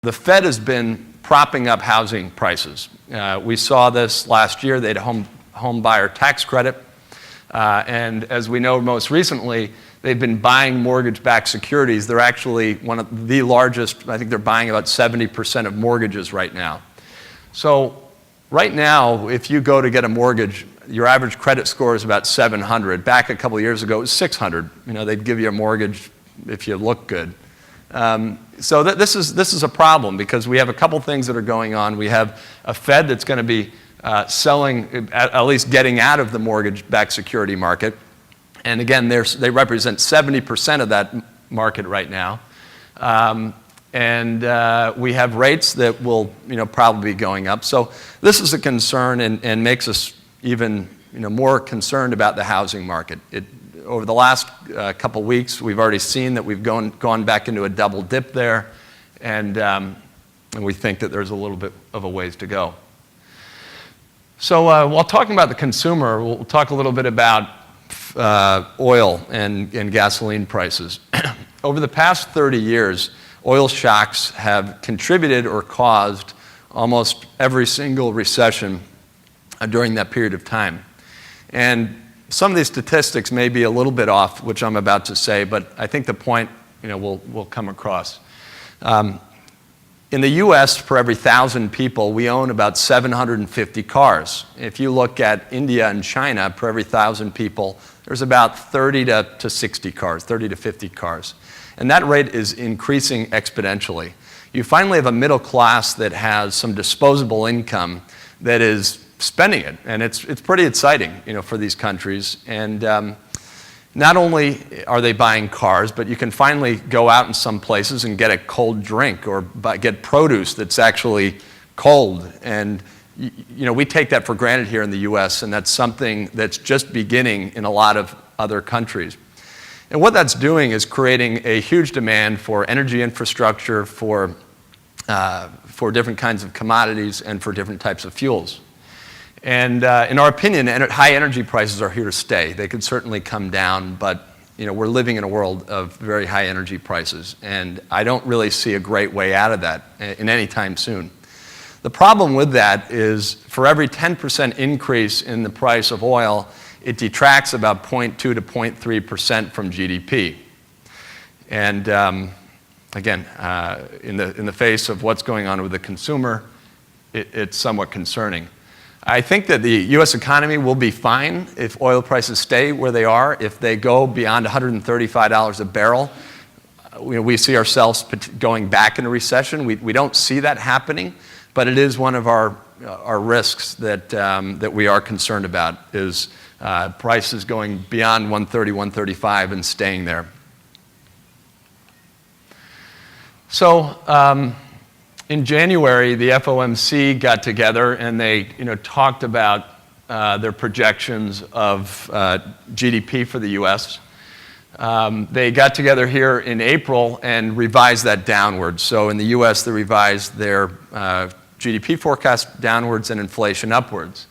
the Fed has been propping up housing prices. We saw this last year. They had a home buyer tax credit. And as we know most recently, they've been buying mortgage-backed securities. They're actually one of the largest. I think they're buying about 70% of mortgages right now. So right now, if you go to get a mortgage, your average credit score is about 700. Back a couple of years ago, it was 600. They'd give you a mortgage if you look good. So this is a problem because we have a couple things that are going on. We have a Fed that's going to be selling, at least getting out of the mortgage-backed security market. And again, they represent 70% of that market right now. And we have rates that will probably be going up. So this is a concern and makes us even more concerned about the housing market. Over the last couple weeks, we've already seen that we've gone back into a double dip there, and we think that there's a little bit of a ways to go. So while talking about the consumer, we'll talk a little bit about oil and gasoline prices. Over the past 30 years, oil shocks have contributed or caused almost every single recession during that period of time. And some of these statistics may be a little bit off, which I'm about to say, but I think the point will come across. In the US, for every 1,000 people, we own about 750 cars. If you look at India and China, for every 1,000 people, there's about 30 to 60 cars, 30 to 50 cars. And that rate is increasing exponentially. You finally have a middle class that has some disposable income that is spending it, and it's pretty exciting, for these countries. And not only are they buying cars, but you can finally go out in some places and get a cold drink or get produce that's actually cold. And we take that for granted here in the U.S., and that's something that's just beginning in a lot of other countries. And what that's doing is creating a huge demand for energy infrastructure, for different kinds of commodities, and for different types of fuels. And in our opinion, high energy prices are here to stay. They could certainly come down, but we're living in a world of very high energy prices, and I don't really see a great way out of that in any time soon. The problem with that is for every 10% increase in the price of oil, it detracts about 0.2 to 0.3% from GDP. And again, in the face of what's going on with the consumer, it's somewhat concerning. I think that the U.S. economy will be fine if oil prices stay where they are. If they go beyond $135 a barrel, we see ourselves going back into recession. We don't see that happening, but it is one of our risks that we are concerned about, is prices going beyond 130, 135 and staying there. So in January, the FOMC got together and they talked about their projections of GDP for the U.S. They got together here in April and revised that downwards. So in the U.S., they revised their GDP forecast downwards and inflation upwards.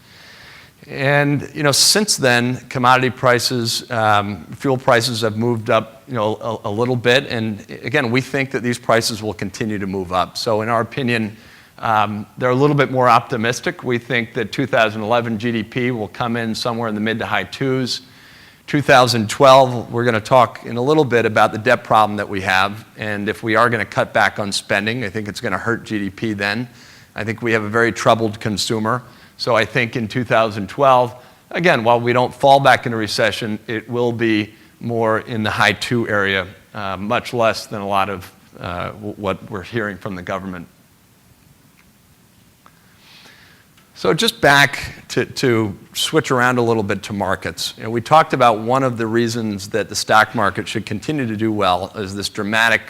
And since then, commodity prices, fuel prices have moved up a little bit. And again, we think that these prices will continue to move up. So in our opinion, they're a little bit more optimistic. We think that 2011 GDP will come in somewhere in the mid to high twos. 2012, we're going to talk in a little bit about the debt problem that we have. And if we are going to cut back on spending, I think it's going to hurt GDP then. I think we have a very troubled consumer. So I think in 2012, again, while we don't fall back into recession, it will be more in the high 2 area, much less than a lot of what we're hearing from the government. So just back to switch around a little bit to markets. We talked about one of the reasons that the stock market should continue to do well is this dramatic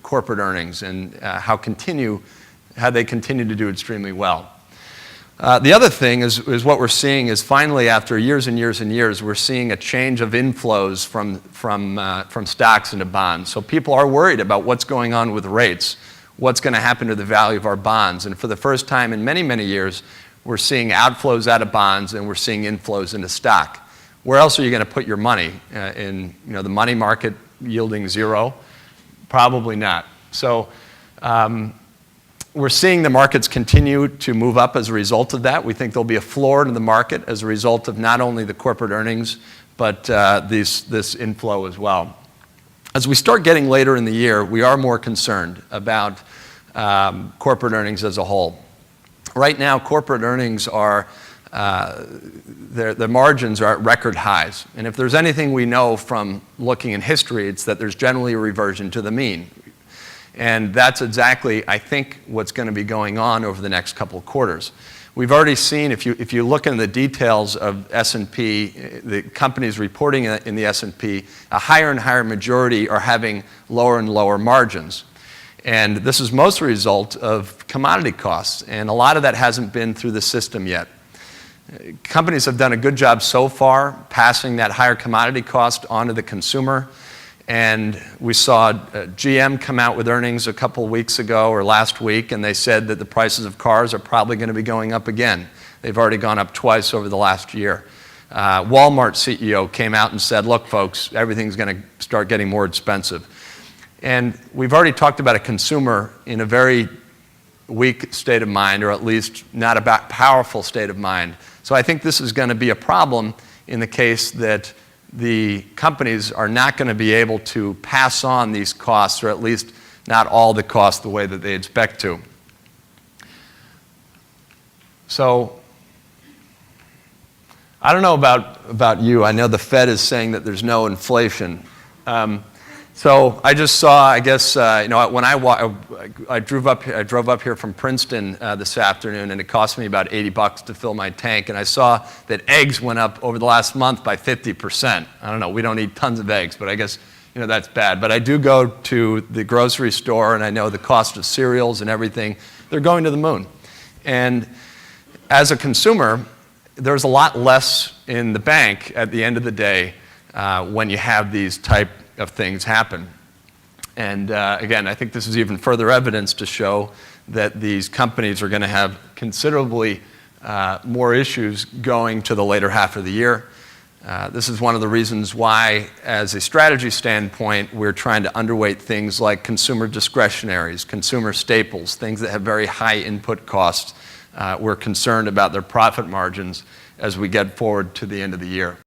corporate earnings and how they continue to do extremely well. The other thing is what we're seeing is finally, after years and years and years, we're seeing a change of inflows from stocks into bonds. So people are worried about what's going on with rates, what's going to happen to the value of our bonds. And for the first time in many, many years, we're seeing outflows out of bonds and we're seeing inflows into stock. Where else are you going to put your money? In the money market yielding zero? Probably not. So We're seeing the markets continue to move up as a result of that. We think there'll be a floor in the market as a result of not only the corporate earnings, but this inflow as well. As we start getting later in the year, we are more concerned about corporate earnings as a whole. Right now, corporate earnings are, the margins are at record highs. And if there's anything we know from looking in history, it's that there's generally a reversion to the mean. And that's exactly, I think, what's going to be going on over the next couple of quarters. We've already seen, if you look into the details of S&P, the companies reporting in the S&P, a higher and higher majority are having lower and lower margins. And this is mostly a result of commodity costs, and a lot of that hasn't been through the system yet. Companies have done a good job so far passing that higher commodity cost onto the consumer. And we saw GM come out with earnings a couple of weeks ago or last week, and they said that the prices of cars are probably going to be going up again. They've already gone up twice over the last year. Walmart CEO came out and said, look, folks, everything's going to start getting more expensive. And we've already talked about a consumer in a very weak state of mind, or at least not a powerful state of mind. So I think this is going to be a problem in the case that the companies are not going to be able to pass on these costs, or at least not all the costs the way that they expect to. So I don't know about you. I know the Fed is saying that there's no inflation. So I just saw, I guess, when I drove up here from Princeton this afternoon, and it cost me about $80 to fill my tank, and I saw that eggs went up over the last month by 50%. I don't know, we don't eat tons of eggs, but I guess that's bad. But I do go to the grocery store, and I know the cost of cereals and everything, they're going to the moon. And as a consumer, there's a lot less in the bank at the end of the day when you have these type of things happen. And again, I think this is even further evidence to show that these companies are going to have considerably more issues going to the later half of the year. This is one of the reasons why, as a strategy standpoint, we're trying to underweight things like consumer discretionaries, consumer staples, things that have very high input costs. We're concerned about their profit margins as we get forward to the end of the year.